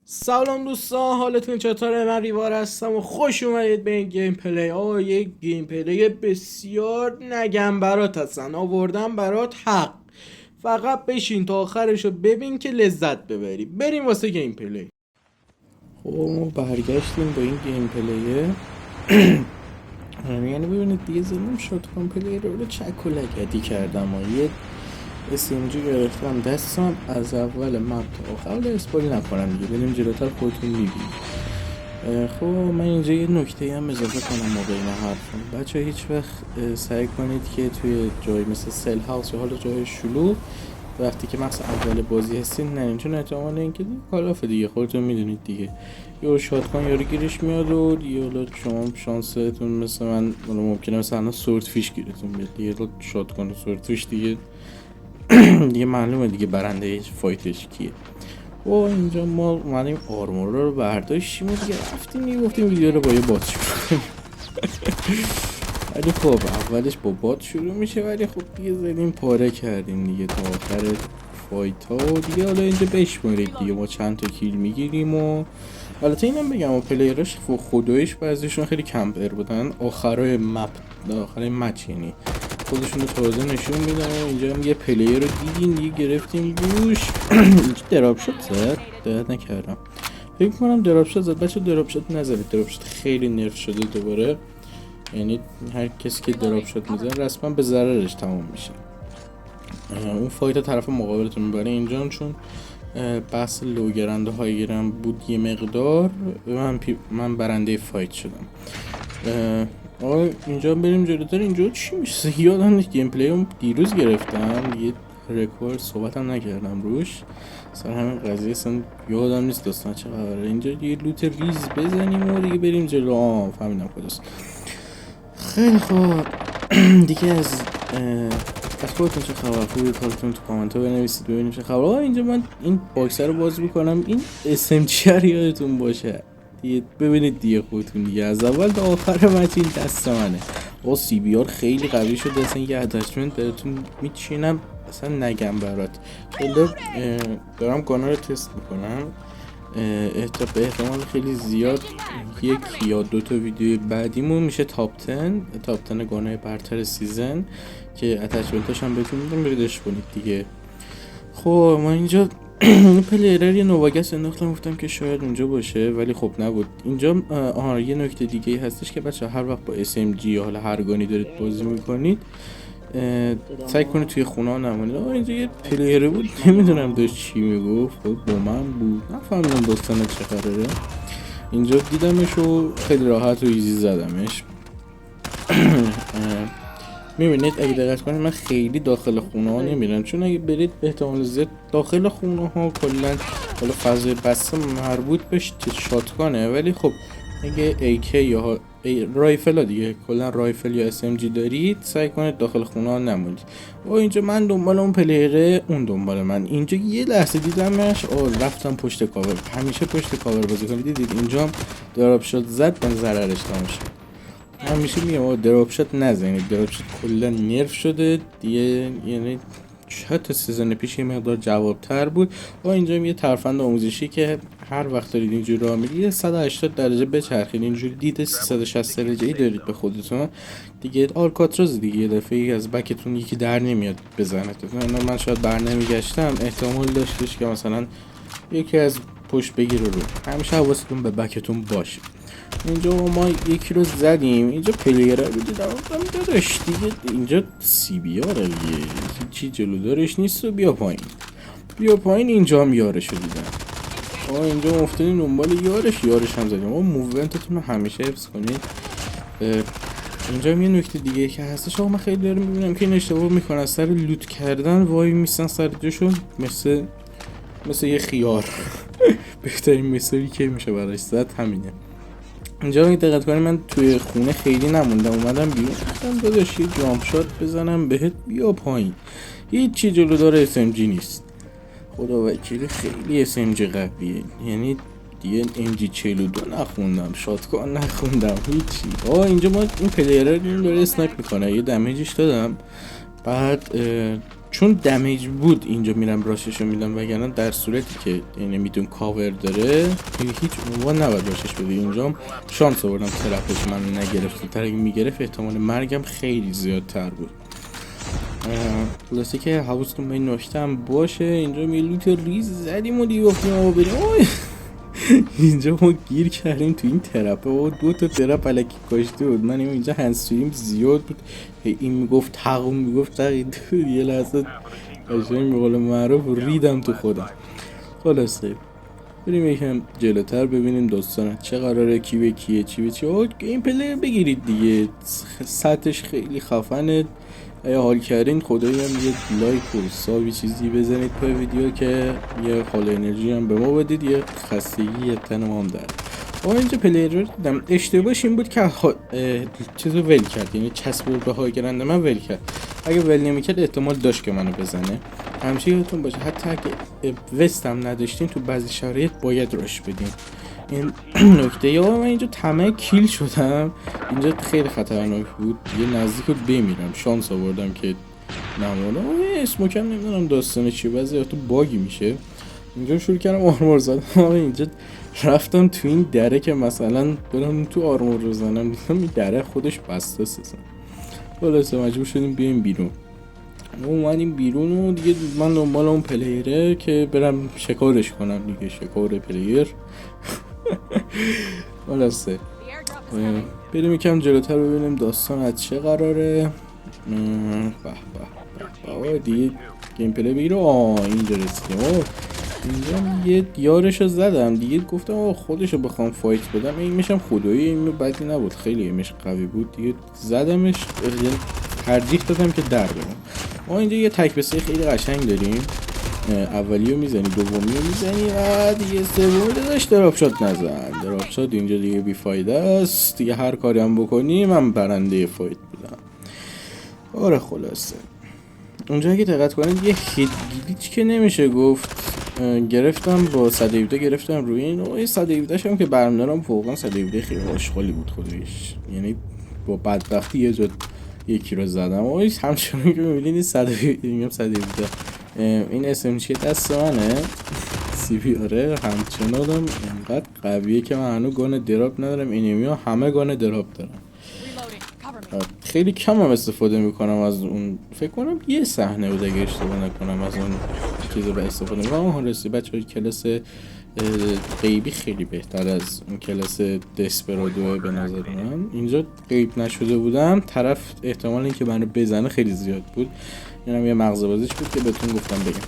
سلام دوستان، حالتون چطوره؟ من ریوار هستم و خوش اومدید به این گیم پلی. یک گیم پلی بسیار نگم برات هستن، آوردم برات حق. فقط بشین تا آخرشو ببین که لذت ببری. بریم واسه گیم پلی. خب ما برگشتیم با این گیم پلیه. یعنی ببینید دیگه زنیم شاتگان پلی رو چک و لگدی کردم و یه SMG گرفتم دستم از اول مپ تا آخر. اسپویل نکنم دیگه، بریم جلوتر خودتون میبینید. خب من اینجا یه نکته هم اضافه کنم ما بین حرفم. بچه هیچ وقت سعی کنید که توی جایی مثل سل هاوس یا حالا جای شلوغ وقتی که مثلا اول بازی هستین نرین، چون احتمال اینکه کالاف دیگه خودتون میدونید دیگه، یا شاتگان یارو گیرش میاد و یا شما شانستون مثل من ممکنه مثلا سورد فیش گیرتون بیاد دیگه. شاتگان و سورد فیش دیگه دیگه معلومه دیگه برنده فایتش کیه. و اینجا ما اومدیم آرمور رو برداشتیم و دیگه رفتیم میگفتیم ویدیو رو با یه بات شروع کنیم. ولی خب اولش با بات شروع میشه، ولی خب دیگه زدیم پاره کردیم دیگه تا آخر فایت ها و دیگه. حالا اینجا بشمارید دیگه ما چند تا کیل میگیریم. و البته اینم بگم و پلیرش خدایش بعضیشون خیلی کمپر بودن آخرای مپ، آخرای مچ یعنی خودشون رو تازه نشون میدن. اینجا هم یه پلیر رو دیدیم دیگه گرفتیم روش. اینجا دراپ شد زد، دقت نکردم، فکر کنم دراپ شد زد. بچه دراپ شد نزدید، دراپ شد خیلی نرف شده دوباره، یعنی هر کسی که دراپ شد میزن رسما به ضررش تمام میشه. اون فایت طرف مقابلتون میبره اینجا، چون بحث لوگرنده های گرم بود یه مقدار، من برنده فایت شدم. اینجا بریم جلوتر. اینجا چی میشه؟ یادم نیست گیم پلی رو دیروز گرفتم یه رکورد، صحبت هم نکردم روش سر همین قضیه، اصلا یادم نیست داستان چه خبره. اینجا یه لوت ریز بزنیم و دیگه بریم جلو. فهمیدم کجاست. خیلی خوب دیگه از خودتون چه خبر؟ خوبی کارتون تو کامنت ها بنویسید ببینیم چه خبر. اینجا من این باکسر رو باز میکنم، این SMG رو یادتون باشه دیگه، ببینید دیگه خودتون دیگه از اول تا آخر مچ این دست منه. با CBR خیلی قوی شده، اصلا یه اتچمنت براتون میچینم اصلا نگم برات. حالا دارم گانا رو تست میکنم، به احتمال خیلی زیاد یک یا دو تا ویدیو بعدیمون میشه تاپ 10 گانای برتر سیزن که اتچمنتاش هم بهتون میدم بریدش کنید دیگه. خب ما اینجا پلیرر یه نوواگس انداختم، گفتم که شاید اونجا باشه ولی خب نبود. اینجا یه نکته دیگه هستش که بچه هر وقت با SMG یا حالا هر گانی دارید بازی میکنید سعی کنید توی خونه ها نمونید. اینجا یه پلیر بود نمیدونم داشت چی میگفت، خب با من بود نفهمیدم داستانه چه قراره. اینجا دیدمش و خیلی راحت و ایزی زدمش. میبینید اگه دقت کنید من خیلی داخل خونه ها نمیرم، چون اگه برید به احتمال زیاد داخل خونه ها کلا حالا فضای بسته مربوط به شاتگانه، ولی خب اگه AK یا رایفل ها دیگه کلا رایفل یا SMG دارید سعی کنید داخل خونه ها نمونید. و اینجا من دنبال اون پلیره، اون دنبال من. اینجا یه لحظه دیدمش رفتم پشت کاور. همیشه پشت کاور بازی کنید. دیدید اینجا هم دراپ شات زد، من ضررش تموم شد. همیشه میگم دراپ شات نزنید، دراپ شات کلا نرف شده دیگه، یعنی حتی سیزن پیش یه مقدار جوابتر بود. و اینجا یه ترفند آموزشی که هر وقت دارید اینجوری راه میرید 180 درجه بچرخید، اینجوری دید 360 درجه ای دارید به خودتون دیگه. آلکاتراز دیگه یه دفعه از بکتون یکی در نمیاد بزنه. من شاید بر نمیگشتم، احتمال داشتش که مثلا یکی از پشت بگیره رو. همیشه حواستون به بکتون باشه. اینجا ما یکی رو زدیم. اینجا پلیر رو دیدم داداش دیگه اینجا CBR دیگه چی جلو دارش نیست و بیا پایین. اینجا هم یارش رو دیدم. اینجا افتادیم دنبال یارش هم زدیم. موومنتتون رو همیشه حفظ کنید. اینجا هم یه نکته دیگه که هستش، من خیلی دارم میبینم که این اشتباه میکنن سر لوت کردن وای میسن سر جاشون مثل یه خیار. بهترین مثالی که میشه براش زد همینه. اینجا اگه دقت کنید من توی خونه خیلی نموندم، اومدم بیرون گفتم داداش یه جامپ شات بزنم بهت بیا پایین. هیچی جلودار SMG نیست، خدا وکیلی خیلی SMG قویه، یعنی دیگه MG42 نخوندم، شاتگان نخوندم، هیچی. اینجا ما این پلیره رو داره اسنایپ میکنه، یه دمیجش دادم، بعد چون دمیج بود اینجا میرم راششو میدم، وگرنه در صورتی که یعنی میدون کاور داره هیچ عنوان نباید راشش بدی. اینجا شانس آوردم ترپش من نگرفت، تا اگه میگرفت احتمال مرگم خیلی زیادتر بود. خلاصه که حواستون به این نکته هم باشه. اینجا میلوت ریز زدیم و دیگه گفتیم آقا بریم. اینجا ما گیر کردیم تو این ترپه و 2 تا ترپ الکی کاشته بود. من اینجا هنسویم زیاد بود، این میگفت تقوم میگفت تقید، یه لحظه قشنگ به قول معروف ریدم تو خودم. خلاصه بریم یکم جلوتر ببینیم داستان چه قراره، کی به کیه، چی به چی. این پلیر بگیرید دیگه، سطحش خیلی خفنه. اگه حال کردین خدایی هم یه لایک و سابی چیزی بزنید پای ویدیو که یه حال انرژی هم به ما بدید، یه خستگی تن ما هم داره. اینجا پلیر رو دیدم اشتباهش این بود که چیزو ول کرد، یعنی چسب به های گرنده من ول کرد. اگه ول نمیکرد احتمال داشت که منو بزنه. همیشه یادتون باشه حتی اگه وست هم نداشتین تو بعضی شرایط باید راش بدین. این نکته. یا من اینجا طمع کیل شدم، اینجا خیلی خطرناک بود، یه نزدیک رو بمیرم. شانس آوردم که نمونه. اسموکم نمیدونم داستانه چیه، بعضی تو باگی میشه. اینجا شروع کردم آرمور زدم. اینجا رفتم تو این دره که مثلا برم تو آرمور رو زنم، دیدم این دره خودش بسته سزن. خلاصه مجبور شدیم بیایم بیرون. اومدیم بیرون و دیگه من دنبال اون پلیره که برم شکارش کنم دیگه، شکار پلیر. خلاصه بریم یکم جلوتر ببینیم داستان از چه قراره. به دیگه گیم پلی بگیره. اینجا رسیدیم. اینجا یه یارشو زدم دیگه، گفتم خودشو بخوام فایت بدم این میشم خدایی این بدی نبود، خیلی ایمش قوی بود دیگه، زدمش. ترجیح دادم که در برم. ما اینجا یه تک بسه خیلی قشنگ داریم، اولیو میزنی، دومیو میزنی و دیگه سومی داشت دراپ شات نزن. دراپ شات اینجا دیگه بی فایده است دیگه، هر کاری هم بکنی من برنده فایت بودم. آره خلاصه اونجا اگه دقت کنید یه هید گلیچ که نمیشه گفت گرفتم با 117 گرفتم روی این و 117 شم که برم دارم واقعا 117 خیلی آشغالی بود خودش، یعنی با بدبختی یه جد یکی رو زدم و همچنان که میبینید 117 این اسمچی دست منه سی بی. آره همچنان هم اینقدر قویه که من هنو گان دراپ ندارم، اینیمی ها همه گان دراپ دارم. خیلی کم هم استفاده میکنم از اون، فکر کنم یه صحنه بود اگه اشتباه نکنم از اون چیزا به استفاده میکنم. هرسی بچه های کلاس غیبی خیلی بهتر از اون کلاس دسپرادوه به نظر من. اینجا غیب نشده بودم، طرف احتمال اینکه منو بزنه خیلی زیاد بود، اینم یه مغزه بازیش بود که بهتون گفتم بگم.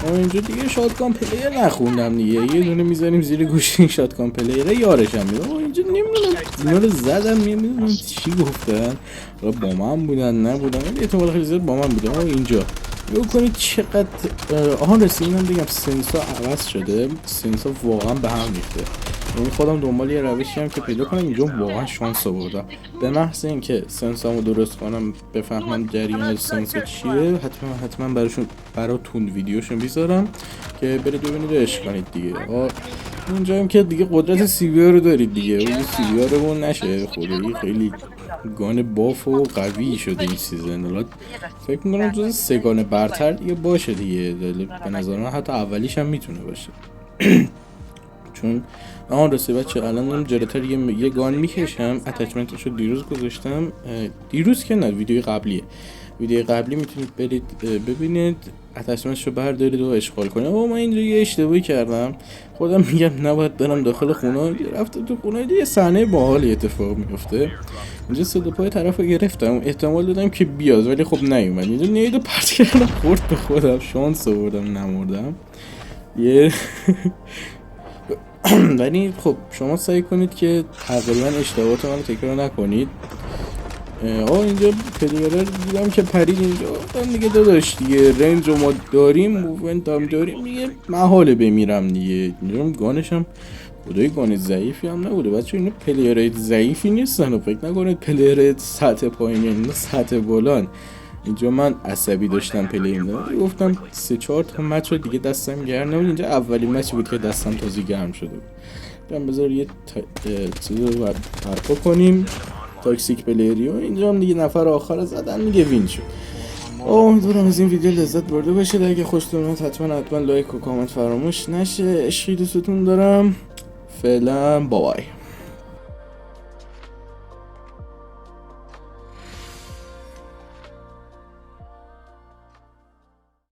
اما اینجا دیگه شاتگان پلیر نخوندم دیگه، یه دونه میذاریم زیر گوش این شاتگان پلیر یارش هم میده. اینجا نمیدونم اینا رو زدم، نمیدونم چی گفتن، با من بودن نبودن، احتمال خیلی زیاد با من بودن. اینجا بگو کنید چقدر رسیدم بگم سنسا عوض شده، سنسا واقعا به هم ریخته. یعنی خودم دنبال یه روشی هم که پیدا کنم، اینجا واقعا شانس آوردم. به محض اینکه سنسامو درست کنم بفهمم جریان سنسا چیه، حتما براتون ویدیوشو میذارم که برید ببینید عشق کنید دیگه. اینجا هم که دیگه قدرت سی بی رو دارید دیگه، اون سی بی رو نشه خدایی خیلی گان باف و قوی شده این سیزن. الان فکر میکنم جز سگان برتر دیگه باشه دیگه، به نظر من حتی اولیش هم میتونه باشه. چون راستی بچه الان دارم جلوتر یه گان میکشم، اتچمنتشو دیروز گذاشتم، دیروز که نه ویدیو قبلی میتونید برید ببینید، اتچمنتشو بردارید و اشغال کنید. من اینجا یه اشتباهی کردم، خودم میگم نباید برم داخل خونه، رفتم تو خونه یه صحنه باحالی اتفاق میفته. اینجا صدا پای طرفو گرفتم، احتمال دادم که بیاد ولی خب نیومد. اینجا نیدو پرت کردم خورد به خودم، شانس آوردم نمردم. ولی خب شما سعی کنید که تقریبا اشتباهات من رو تکرار نکنید. اینجا پلیره دیدم که پرید اینجا، دیگه داداش دیگه رنج رو ما داریم، موومنت هم داریم دیگه، محاله بمیرم دیگه. اینجا گانش هم خدای گان ضعیفی هم نبوده بچه، اینا پلیره ضعیفی نیستن و فکر نکنید پلیره سطح پایین، اینا سطح بلان. اینجا من عصبی داشتم پلیم دارم، گفتم 3-4 تا مچ رو دیگه دستم گرم نبود. اینجا اولین مچی بود که دستم تازه گرم شده بود. بذار یه چیز رو برپا کنیم، تاکسیک پلیریو. اینجا هم دیگه نفر آخر زدن دیگه وین شد. امیدوارم از این ویدیو لذت برده باشید. اگه خوشتون اومد حتما لایک و کامنت فراموش نشه. عشقی دوستتون دارم. فعلا بابای.